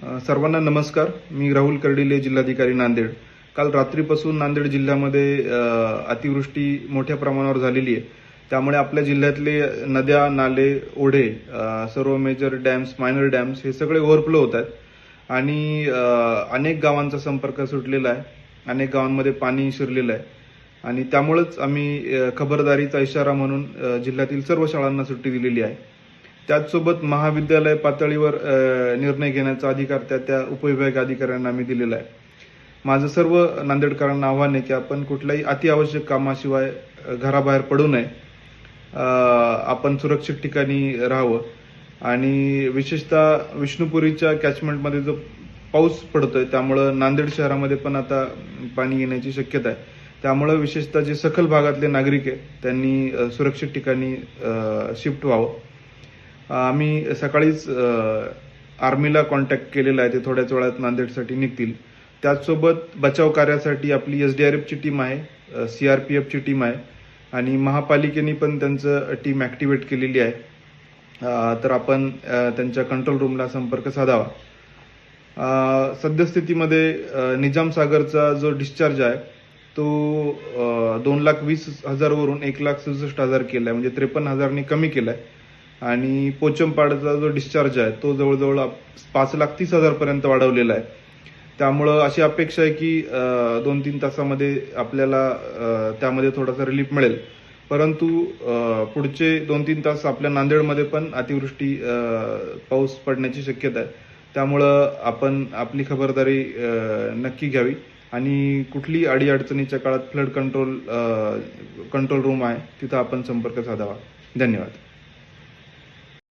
सर्वांना नमस्कार. मी राहुल कर्डिले, जिल्हाधिकारी नांदेड. काल रात्रीपासून नांदेड जिल्ह्यामध्ये अतिवृष्टी मोठ्या प्रमाणावर झालेली आहे. त्यामुळे आपल्या जिल्ह्यातले नद्या, नाले, ओढे, सर्व मेजर डॅम्स, मायनर डॅम्स हे सगळे ओव्हरफ्लो होत आहेत आणि अनेक गावांचा संपर्क सुटलेला आहे. अनेक गावांमध्ये पाणी शिरलेलं आहे आणि त्यामुळेच आम्ही खबरदारीचा इशारा म्हणून जिल्ह्यातील सर्व शाळांना सुट्टी दिलेली आहे. त्याचसोबत महाविद्यालय पातळीवर निर्णय घेण्याचा अधिकार त्या उपविभाग अधिकाऱ्यांना आम्ही दिलेला आहे. माझं सर्व नांदेडकरांना आव्हान आहे की आपण कुठल्याही अतिआवश्यक कामाशिवाय घराबाहेर पडू नये. आपण सुरक्षित ठिकाणी राहावं आणि विशेषतः विष्णुपुरीच्या कॅचमेंटमध्ये जो पाऊस पडतोय त्यामुळे नांदेड शहरामध्ये पण आता पाणी येण्याची शक्यता आहे. त्यामुळे विशेषतः जे सखल भागातले नागरिक आहेत त्यांनी सुरक्षित ठिकाणी शिफ्ट व्हावं. आम्ही सकाळीच आर्मीला कॉन्टॅक्ट केलेला आहे. ते थोड्याच वेळात नांदेडसाठी निघतील. त्याचसोबत बचाव कार्यासाठी आपली SDRFची टीम आहे, CRPFची टीम आहे आणि महापालिकेने पण त्यांचं टीम ॲक्टिवेट केलेली आहे. तर आपण त्यांच्या कंट्रोल रूमला संपर्क साधावा. सद्यस्थितीमध्ये निजामसागरचा जो डिस्चार्ज आहे तो 2,20,000 वरून 1,67,000 केला आहे, म्हणजे 53,000 कमी केला आहे आणि पोचमपाडचा जो डिस्चार्ज आहे तो जवळजवळ 5,30,000 पर्यंत वाढवलेला आहे. त्यामुळं अशी अपेक्षा आहे की 2-3 तासामध्ये आपल्याला त्यामध्ये थोडासा रिलीफ मिळेल. परंतु पुढचे 2-3 तास आपल्या नांदेडमध्ये पण अतिवृष्टी पाऊस पडण्याची शक्यता आहे. त्यामुळं आपण आपली खबरदारी नक्की घ्यावी आणि कुठली अडीअडचणीच्या काळात फ्लड कंट्रोल रूम आहे तिथं आपण संपर्क साधावा. धन्यवाद.